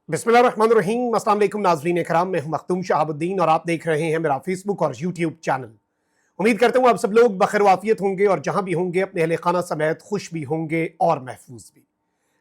बिस्मिल्लाहिर्रहमानिर्रहीम। अस्सलाम वालेकुम नाज़रीन इकराम, मैं हूं मखदूम शहाबुद्दीन और आप देख रहे हैं मेरा फेसबुक और यूट्यूब चैनल। उम्मीद करता हूं आप सब लोग बखैर वाफियत होंगे और जहां भी होंगे अपने अहले खाना समेत खुश भी होंगे और महफूज भी।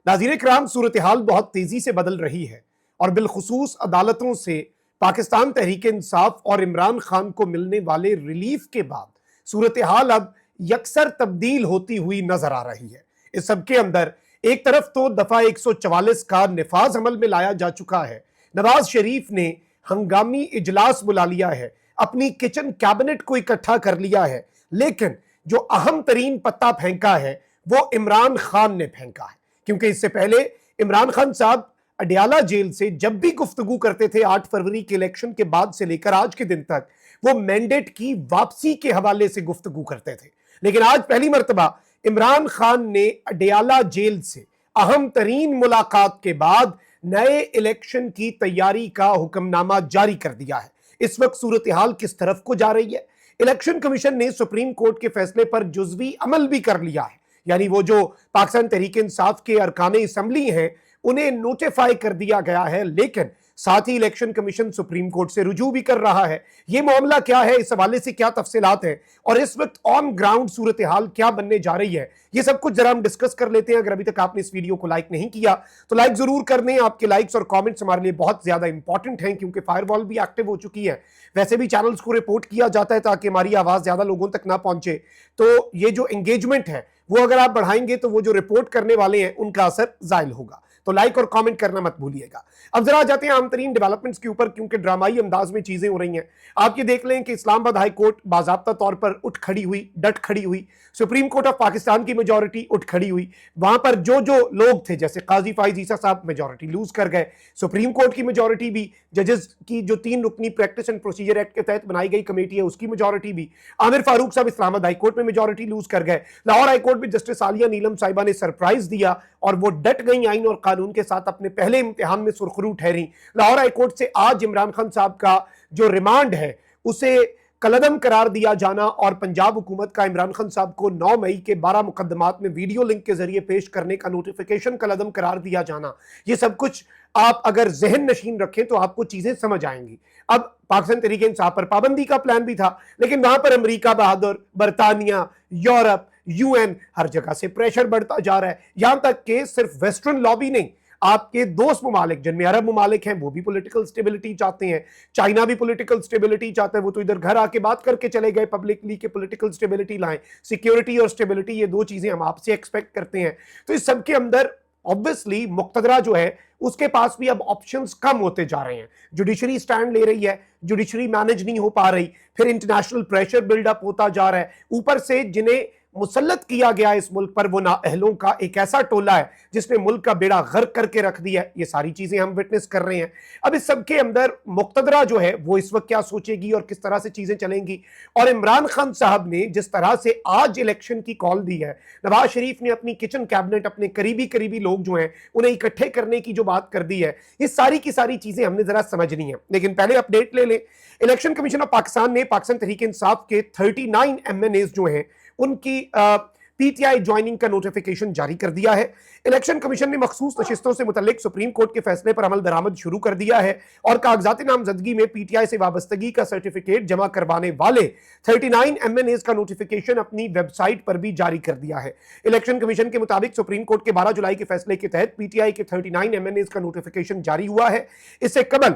नाज़रीन इकराम, सूरत हाल बहुत तेजी से बदल रही है और बिलखुसूस अदालतों से पाकिस्तान तहरीक इंसाफ और इमरान खान को मिलने वाले रिलीफ के बाद सूरत हाल अब यकसर तब्दील होती हुई नजर आ रही है। इस सब के अंदर एक तरफ तो दफा 144 का निफाज अमल में लाया जा चुका है, नवाज शरीफ ने हंगामी इजलास बुला लिया है, अपनी किचन कैबिनेट को इकट्ठा कर लिया है, लेकिन जो अहम तरीन पत्ता फेंका है वो इमरान खान ने फेंका है। क्योंकि इससे पहले इमरान खान साहब अडयाला जेल से जब भी गुफ्तगू करते थे 8 फरवरी के इलेक्शन के बाद से लेकर आज के दिन तक, वो मैंडेट की वापसी के हवाले से गुफ्तगू करते थे। लेकिन आज पहली मर्तबा इमरान खान ने अडयाला जेल से अहम तरीन मुलाकात के बाद नए इलेक्शन की तैयारी का हुक्मनामा जारी कर दिया है। इस वक्त सूरत हाल किस तरफ को जा रही है? इलेक्शन कमीशन ने सुप्रीम कोर्ट के फैसले पर जुज़वी अमल भी कर लिया है, यानी वो जो पाकिस्तान तहरीक इंसाफ के अरकान असम्बली हैं उन्हें नोटिफाई कर दिया गया है, लेकिन साथ ही इलेक्शन कमीशन सुप्रीम कोर्ट से रुजू भी कर रहा है। ये मामला क्या है, इस हवाले से क्या तफसीलात हैं और इस वक्त ऑन ग्राउंड सूरत हाल क्या बनने जा रही है, ये सब कुछ जरा हम डिस्कस कर लेते हैं। अगर अभी तक आपने इस वीडियो को लाइक नहीं किया तो लाइक जरूर कर दें। आपके लाइक्स और कमेंट्स हमारे लिए बहुत ज्यादा इंपॉर्टेंट हैं, क्योंकि फायरवॉल भी एक्टिव हो चुकी है। वैसे भी चैनल्स को रिपोर्ट किया जाता है ताकि हमारी आवाज ज्यादा लोगों तक ना पहुंचे, तो ये जो एंगेजमेंट है वो अगर आप बढ़ाएंगे तो वो जो रिपोर्ट करने वाले हैं उनका असर जायल होगा। तो लाइक और कमेंट करना मत भूलिएगा। अब जरा जाते हैं आम तरीन डेवलपमेंट्स के ऊपर, क्योंकि ड्रामाई अंदाज में चीजें हो रही हैं। आप ये देख लें कि इस्लामाबाद हाई कोर्ट बाज़ाब्ता तौर पर उठ खड़ी हुई, डट खड़ी हुई। सुप्रीम कोर्ट ऑफ पाकिस्तान की मेजॉरिटी उठ खड़ी हुई। वहां पर जो जो लोग थे, जैसे काजी फाइज ईसा साहब मेजॉरिटी लूज कर गए। सुप्रीम कोर्ट की मेजॉरिटी भी, जजेस की जो 3 रुकनी प्रैक्टिस एंड प्रोसीजर एक्ट के तहत बनाई गई कमेटी है उसकी मेजॉरिटी भी। आमिर फारूक साहब इस्लामाबाद हाई कोर्ट में मेजॉरिटी लूज कर गए। लाहौर हाई कोर्ट में जस्टिस आलिया नीलम साहिबा ने सरप्राइज दिया और वो डट गई आइन और कानून के साथ, अपने पहले इम्तिहान में सुरखरू ठहरी। लाहौर हाई कोर्ट से आज इमरान खान साहब का जो रिमांड है उसे कलदम करार दिया जाना और पंजाब हुकूमत का इमरान खान साहब को 9 मई के 12 मुकदमात में वीडियो लिंक के जरिए पेश करने का नोटिफिकेशन कलदम करार दिया जाना, ये सब कुछ आप अगर जहन नशीन रखें तो आपको चीजें समझ आएंगी। अब पाकिस्तान तहरीक इंसाफ पर पाबंदी का प्लान भी था, लेकिन वहां पर अमेरिका बहादुर, बरतानिया, यूरोप, यूएन, हर जगह से प्रेशर बढ़ता जा रहा है। यहां तक कि सिर्फ वेस्टर्न लॉबी नहीं, आपके दोस्त ममालिक जिनमें अरब ममालिक हैं वो भी पॉलिटिकल स्टेबिलिटी चाहते हैं। चाइना भी पॉलिटिकल स्टेबिलिटी चाहता है, वो तो इधर घर आके बात करके चले गए पब्लिकली कि पॉलिटिकल स्टेबिलिटी लाएं। सिक्योरिटी और स्टेबिलिटी, ये 2 चीजें हम आपसे एक्सपेक्ट करते हैं। तो इस सब के अंदर ऑब्वियसली मुक्तदरा जो है उसके पास भी अब ऑप्शंस कम होते जा रहे हैं। जुडिशरी स्टैंड ले रही है, जुडिशरी मैनेज नहीं हो पा रही, फिर इंटरनेशनल प्रेशर बिल्डअप होता जा रहा है। ऊपर से जिन्हें मुसल्लत किया गया इस मुल्क पर वो नाअहलों का एक ऐसा टोला है जिसने मुल्क का बेड़ा गर्क करके रख दिया है। ये सारी चीजें हम विटनेस कर रहे हैं। अब इस सब के अंदर मुक्तदरा जो है वो इस वक्त क्या सोचेगी और किस तरह से चीजें चलेंगी। और इमरान खान साहब ने जिस तरह से आज इलेक्शन की कॉल दी है, नवाज शरीफ ने अपनी किचन कैबिनेट, अपने करीबी लोग जो हैं उन्हें इकट्ठे करने की जो बात कर दी है, ये सारी की सारी चीजें हमने जरा समझनी है। लेकिन पहले अपडेट ले लें। इलेक्शन कमीशन ऑफ पाकिस्तान ने पाकिस्तान तहरीक इंसाफ के 39 MNAs जो हैं उनकी पीटीआई ज्वाइनिंग का नोटिफिकेशन जारी कर दिया है। इलेक्शन कमीशन ने मखसूस नशिस्तों से मुतल्लिक सुप्रीम कोर्ट के फैसले पर अमल दरामद शुरू कर दिया है और कागजात नामजदगी में पीटीआई से वाबस्तगी का सर्टिफिकेट जमा करवाने वाले 39 MNAs का नोटिफिकेशन अपनी वेबसाइट पर भी जारी कर दिया है। इलेक्शन कमीशन के मुताबिक सुप्रीम कोर्ट के 12 जुलाई के फैसले के तहत पीटीआई के 39 MNAs का नोटिफिकेशन जारी हुआ है। इससे कबल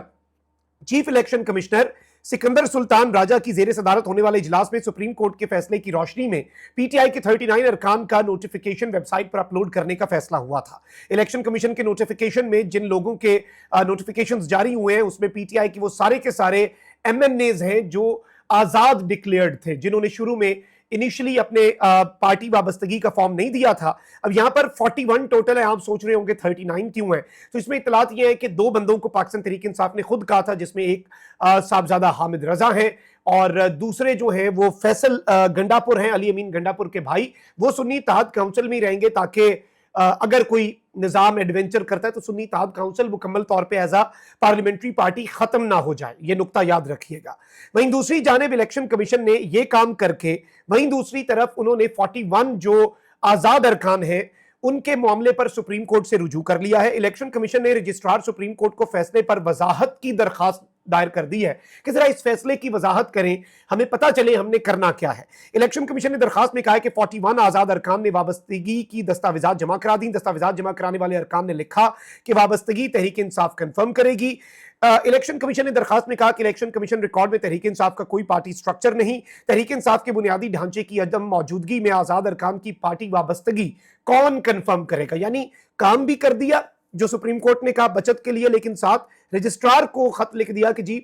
chief election commissioner Sikandar Sultan Raja की जेर सदारत होने वाले इजलास में सुप्रीम कोर्ट के फैसले की रोशनी में पीटीआई के 39 अरकान का नोटिफिकेशन वेबसाइट पर अपलोड करने का फैसला हुआ था। इलेक्शन कमीशन के नोटिफिकेशन में जिन लोगों के नोटिफिकेशंस जारी हुए हैं उसमें पीटीआई की वो सारे के सारे MNAs हैं जो आजाद डिक्लेयर्ड थे, जिन्होंने शुरू में इनिशियली अपने पार्टी वाबस्तगी का फॉर्म नहीं दिया था। अब यहां पर 41 टोटल है। आप सोच रहे होंगे 39 क्यों है, तो इसमें इतलात यह है कि 2 बंदों को पाकिस्तान तहरीक इंसाफ ने खुद कहा था, जिसमें एक साहबजादा हामिद रजा है और दूसरे जो है वो फैसल गंडापुर हैं, अली अमीन गंडापुर के भाई। वो सुन्नी इत्तेहाद काउंसिल में रहेंगे ताकि अगर कोई निजाम एडवेंचर करता है तो सुन्नी इत्तेहाद काउंसिल मुकम्मल तौर पे एज आ पार्लियामेंट्री पार्टी खत्म ना हो जाए, ये नुक्ता याद रखिएगा। वहीं दूसरी जानिब इलेक्शन कमीशन ने ये काम करके वहीं दूसरी तरफ उन्होंने 41 जो आजाद अरकान है ان کے معاملے پر سپریم کورٹ سے رجوع کر لیا ہے۔ الیکشن کمیشن نے رجسٹرار سپریم کورٹ کو فیصلے پر وضاحت کی درخواست دائر کر دی ہے کہ ذرا اس فیصلے کی وضاحت کریں، ہمیں پتہ چلے ہم نے کرنا کیا ہے۔ الیکشن کمیشن نے درخواست میں کہا ہے کہ 41 آزاد ارکان نے وابستگی کی دستاویزات جمع کرا دیں۔ دستاویزات جمع کرانے والے ارکان نے لکھا کہ وابستگی تحریک انصاف کنفرم کرے گی۔ الیکشن کمیشن نے درخواست میں کہا کہ الیکشن کمیشن ریکارڈ میں تحریک انصاف کا کوئی پارٹی سٹرکچر نہیں، تحریک انصاف کے بنیادی ڈھانچے کی عدم موجودگی میں آزاد ارکان کی پارٹی وابستگی کون کنفرم کرے گا؟ یعنی کام بھی کر دیا جو سپریم کورٹ نے کہا بچت کے لیے، لیکن ساتھ رجسٹرار کو خط لکھ دیا کہ جی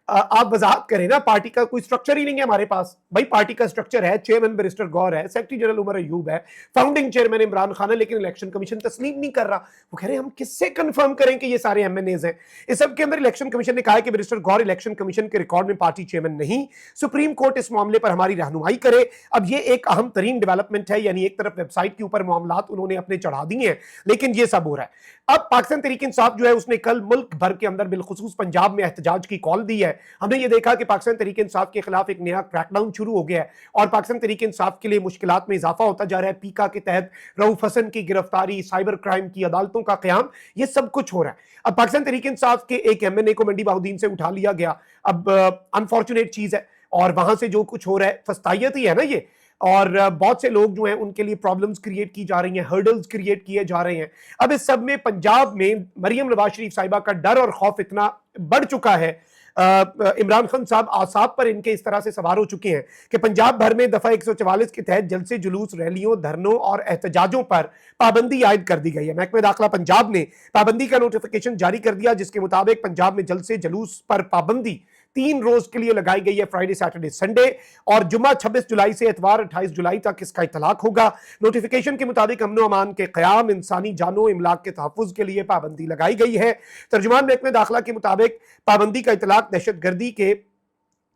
آپ وضاحت کریں نا، پارٹی کا کوئی سٹرکچر ہی نہیں ہے ہمارے پاس۔ بھائی پارٹی کا سٹرکچر ہے، چیئرمین بیرسٹر گور ہے، سیکرٹری جنرل عمر ایوب ہے، فاؤنڈنگ چیئرمین عمران خان ہے، لیکن الیکشن کمیشن تسلیم نہیں کر رہا۔ وہ کہہ رہے ہیں ہم کس سے کنفرم کریں کہ یہ سارے ایم این ایز ہیں؟ اس سب کے اندر الیکشن کمیشن نے کہا ہے کہ بیرسٹر گور الیکشن کمیشن کے ریکارڈ میں پارٹی چیئرمین نہیں، سپریم کورٹ اس معاملے پر ہماری رہنمائی کرے۔ اب یہ ایک اہم ترین ڈیولپمنٹ ہے، یعنی ایک طرف ویب سائٹ کے اوپر معاملات انہوں نے اپنے چڑھا دیے ہیں، لیکن یہ سب ہو رہا ہے۔ اب پاکستان تحریک انصاف جو ہے اس نے کل ملک بھر کے اندر بالخصوص پنجاب میں احتجاج کی کال دی ہے۔ ہم نے یہ دیکھا کہ پاکستان تحریک انصاف کے خلاف ایک نیا کریک ڈاؤن شروع ہو گیا ہے اور پاکستان تحریک انصاف کے لیے مشکلات میں اضافہ ہوتا جا رہا ہے۔ پیکا کے تحت رؤوف حسن کی گرفتاری، سائبر کرائم کی عدالتوں کا قیام، یہ سب کچھ ہو رہا ہے۔ اب پاکستان تحریک انصاف کے ایک ایم این اے کو منڈی بہاؤدین سے اٹھا لیا گیا، اب انفارچونیٹ چیز ہے، اور وہاں سے جو کچھ ہو رہا ہے فسطائیت ہی ہے نا یہ، اور بہت سے لوگ جو ہیں ان کے لیے پرابلمز کریٹ کی جا رہی ہیں، ہرڈلز کریٹ کیے جا رہے ہیں۔ اب اس سب میں پنجاب میں مریم نواز شریف صاحبہ کا ڈر اور خوف اتنا بڑھ چکا ہے، عمران خان صاحب اعصاب پر ان کے اس طرح سے سوار ہو چکے ہیں کہ پنجاب بھر میں دفعہ 144 کے تحت جلسے، جلوس، ریلیوں، دھرنوں اور احتجاجوں پر پابندی عائد کر دی گئی ہے۔ محکمہ داخلہ پنجاب نے پابندی کا نوٹیفیکیشن جاری کر دیا، جس کے مطابق پنجاب میں جلسے، جلوس پر پابندی 3 روز کے لیے لگائی گئی ہے، فرائیڈے، سیٹرڈے، سنڈے، اور جمعہ 26 جولائی سے اتوار 28 جولائی تک اس کا اطلاق ہوگا۔ نوٹیفیکیشن کے مطابق امن و امان کے قیام، انسانی جانوں املاک کے تحفظ کے لیے پابندی لگائی گئی ہے۔ ترجمان محکمہ داخلہ کے مطابق پابندی کا اطلاق دہشت گردی کے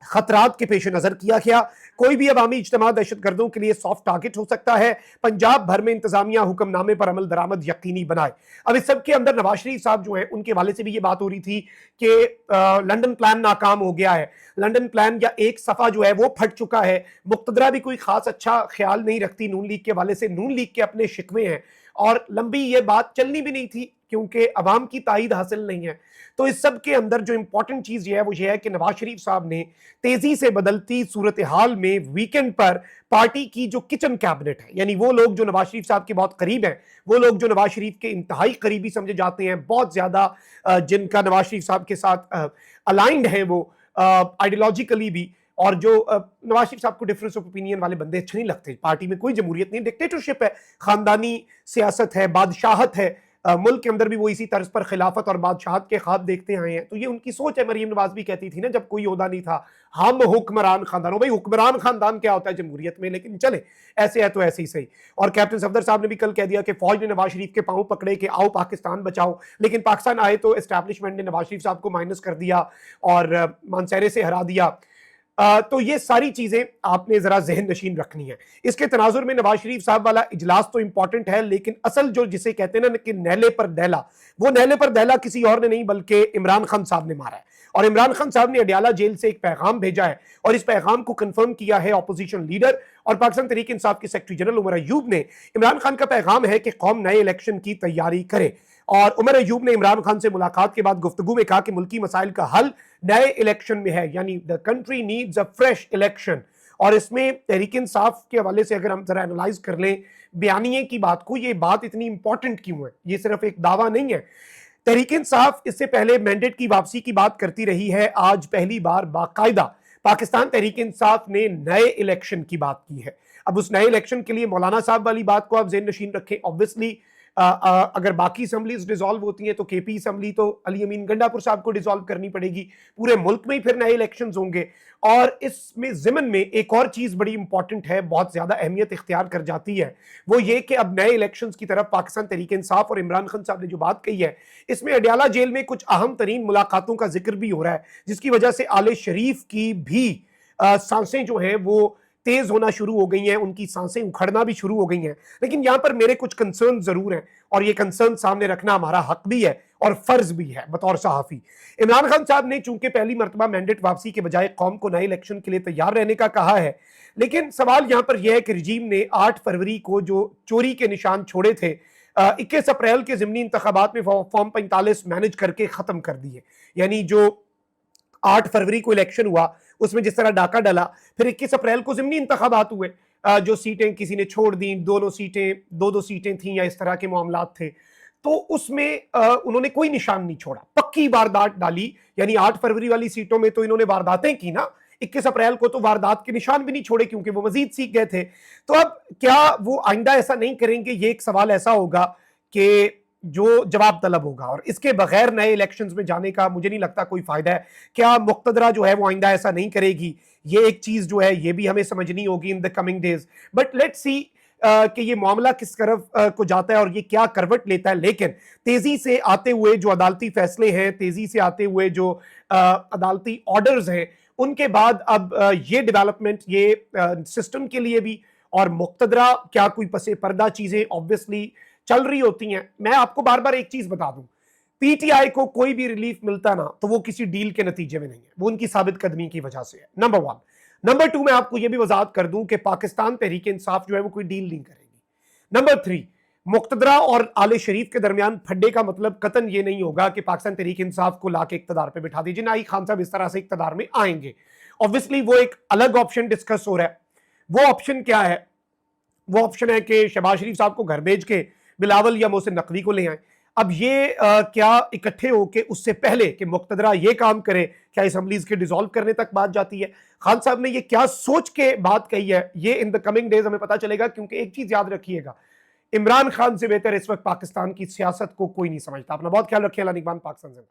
خطرات کے پیش نظر کیا گیا۔ کوئی بھی عوامی اجتماع دہشت گردوں کے لیے سافٹ ٹارگٹ ہو سکتا ہے۔ پنجاب بھر میں انتظامیہ حکم نامے پر عمل درآمد یقینی بنائے۔ اب اس سب کے اندر نواز شریف صاحب جو ہیں ان کے والے سے بھی یہ بات ہو رہی تھی کہ لنڈن پلان ناکام ہو گیا ہے، لنڈن پلان یا ایک صفحہ جو ہے وہ پھٹ چکا ہے، مقتدرہ بھی کوئی خاص اچھا خیال نہیں رکھتی نون لیگ کے والے سے، نون لیگ کے اپنے شکوے ہیں، اور لمبی یہ بات چلنی بھی نہیں تھی کیونکہ عوام کی تائید حاصل نہیں ہے۔ تو اس سب کے اندر جو امپورٹنٹ چیز یہ ہے وہ یہ ہے کہ نواز شریف صاحب نے تیزی سے بدلتی صورتحال میں ویکنڈ پر پارٹی کی جو کچن کیبنٹ ہے، یعنی وہ لوگ جو نواز شریف صاحب کے بہت قریب ہیں، وہ لوگ جو نواز شریف کے انتہائی قریبی سمجھے جاتے ہیں، بہت زیادہ جن کا نواز شریف صاحب کے ساتھ الائنڈ ہیں وہ آئیڈیالوجیکلی بھی، اور جو نواز شریف صاحب کو ڈفرنس آف اوپینین والے بندے اچھے نہیں لگتے۔ پارٹی میں کوئی جمہوریت نہیں، ڈکٹیٹرشپ ہے، خاندانی سیاست ہے، بادشاہت ہے، ملک کے اندر بھی وہ اسی طرز پر خلافت اور بادشاہت کے خواب دیکھتے آئے ہیں۔ تو یہ ان کی سوچ ہے۔ مریم نواز بھی کہتی تھی نا جب کوئی عہدہ نہیں تھا، ہم حکمران خاندان، بھائی حکمران خاندان کیا ہوتا ہے جمہوریت میں، لیکن چلے ایسے ہے تو ایسے ہی صحیح۔ اور کیپٹن صفدر صاحب نے بھی کل کہہ دیا کہ فوج نے نواز شریف کے پاؤں پکڑے کہ آؤ پاکستان بچاؤ، لیکن پاکستان آئے تو اسٹیبلشمنٹ نے نواز شریف صاحب کو مائنس کر دیا اور مانسہرے سے ہرا دیا۔ تو یہ ساری چیزیں آپ نے ذرا ذہن نشین رکھنی ہے۔ اس کے تناظر میں نواز شریف صاحب والا اجلاس تو امپورٹنٹ ہے، لیکن اصل جو جسے کہتے ہیں نا کہ نیلے پر دیلا، وہ نیلے پر دیلا کسی اور نے نہیں بلکہ عمران خان صاحب نے مارا ہے۔ اور عمران خان صاحب نے اڈیالہ جیل سے ایک پیغام بھیجا ہے، اور اس پیغام کو کنفرم کیا ہے اپوزیشن لیڈر اور پاکستان تحریک انصاف کے سیکرٹری جنرل عمر ایوب نے۔ عمران خان کا پیغام ہے کہ قوم نئے الیکشن کی تیاری کرے، اور عمر ایوب نے عمران خان سے ملاقات کے بعد گفتگو میں کہا کہ ملکی مسائل کا حل نئے الیکشن میں ہے، یعنی the country needs a fresh election۔ اور اس میں تحریک انصاف کے حوالے سے اگر ہم ذرا انالائز کر لیں بیانیے کی بات کو، یہ بات اتنی امپورٹنٹ کیوں ہے؟ یہ صرف ایک دعویٰ نہیں ہے۔ تحریک انصاف اس سے پہلے مینڈیٹ کی واپسی کی بات کرتی رہی ہے، آج پہلی بار باقاعدہ پاکستان تحریک انصاف نے نئے الیکشن کی بات کی ہے۔ اب اس نئے الیکشن کے لیے مولانا صاحب والی بات کو آپ ذہن نشین رکھیں۔ obviously اگر باقی اسمبلیز ڈیزالو ہوتی ہیں تو کے پی اسمبلی تو علی امین گنڈا پور صاحب کو ڈیزالو کرنی پڑے گی، پورے ملک میں ہی پھر نئے الیکشنز ہوں گے۔ اور اس میں ضمن میں ایک اور چیز بڑی امپورٹنٹ ہے، بہت زیادہ اہمیت اختیار کر جاتی ہے، وہ یہ کہ اب نئے الیکشنز کی طرف پاکستان تحریک انصاف اور عمران خان صاحب نے جو بات کہی ہے، اس میں اڈیالہ جیل میں کچھ اہم ترین ملاقاتوں کا ذکر بھی ہو رہا ہے، جس کی وجہ سے آل شریف کی بھی سانسیں جو ہیں وہ تیز ہونا شروع ہو گئی ہیں، ان کی سانسیں اکھڑنا بھی شروع ہو گئی ہیں۔ لیکن یہاں پر میرے کچھ کنسرن ضرور ہیں، اور یہ کنسرن سامنے رکھنا ہمارا حق بھی ہے اور فرض بھی ہے بطور صحافی۔ عمران خان صاحب نے چونکہ پہلی مرتبہ مینڈیٹ واپسی کے بجائے قوم کو نئے الیکشن کے لیے تیار رہنے کا کہا ہے، لیکن سوال یہاں پر یہ ہے کہ رجیم نے 8 فروری کو جو چوری کے نشان چھوڑے تھے 21 अप्रैल के ज़िमनी इंतखाबात में फॉर्म 45 मैनेज करके ख़त्म कर दिए। यानी जो 8 फरवरी को इलेक्शन हुआ उसमें जिस तरह डाका डला, फिर 21 अप्रैल को ज़िमनी इंतखाबात हुए, जो सीटें किसी ने छोड़ दी, दोनों सीटें दो सीटें थीं या इस तरह के मामलात थे, तो उसमें उन्होंने कोई निशान नहीं छोड़ा, पक्की वारदात डाली। यानी 8 फरवरी वाली सीटों में तो इन्होंने वारदातें की ना, 21 अप्रैल को तो वारदात के निशान भी नहीं छोड़े क्योंकि वो मजीद सीख गए थे। तो अब क्या वो आइंदा ऐसा नहीं करेंगे, ये एक सवाल ऐसा होगा कि जो जवाब तलब होगा, और इसके बगैर नए इलेक्शंस में जाने का मुझे नहीं लगता कोई फायदा है। क्या मुक्तदरा जो है वो आइंदा ऐसा नहीं करेगी, ये एक चीज जो है ये भी हमें समझनी होगी in the coming days. But let's see कि ये मामला किस तरफ को जाता है और ये क्या करवट लेता है। लेकिन तेजी से आते हुए जो अदालती फैसले हैं, तेजी से आते हुए जो अदालती ऑर्डर्स हैं, उनके बाद अब ये डेवलपमेंट ये सिस्टम के लिए भी और मुक्तदरा क्या कोई पसे पर्दा चीजें ऑब्वियसली चल रही होती हैं। मैं आपको बार बार एक चीज बता दूं, पीटीआई को कोई भी रिलीफ मिलता ना तो वो किसी डील के नतीजे में नहीं है, वो उनकी साबित कदमी की वजह से है, नंबर 1। नंबर 2, मैं आपको ये भी वजाहत कर दूं कि पाकिस्तान तहरीक इंसाफ जो है वो कोई डील नहीं करेगी। नंबर 3, मुक्तदरा और आले शरीफ के दरमियान फड्डे का मतलब कतन ये नहीं होगा कि पाकिस्तान तहरीक इंसाफ को लाके इक्तदार पे बिठा दीजिए, ना ही खान साहब इस तरह से इक्तदार में आएंगे। ऑब्वियसली वो एक अलग ऑप्शन डिस्कस हो रहा है। वो ऑप्शन क्या है? वो ऑप्शन है कि शहबाज शरीफ साहब को घर भेज के बिलावल या मोहसिन नकवी को ले आए। अब ये क्या इकट्ठे होके उससे पहले कि मुक्तदरा ये काम करे, क्या असम्बलीज के डिसॉल्व करने तक बात जाती है? खान साहब ने ये क्या सोच के बात कही है, ये इन द कमिंग डेज हमें पता चलेगा। क्योंकि एक चीज याद रखिएगा, इमरान खान से बेहतर इस वक्त पाकिस्तान की सियासत को कोई नहीं समझता। अपना बहुत ख्याल रखिए। अल्लाह निगहबान। पाकिस्तान से।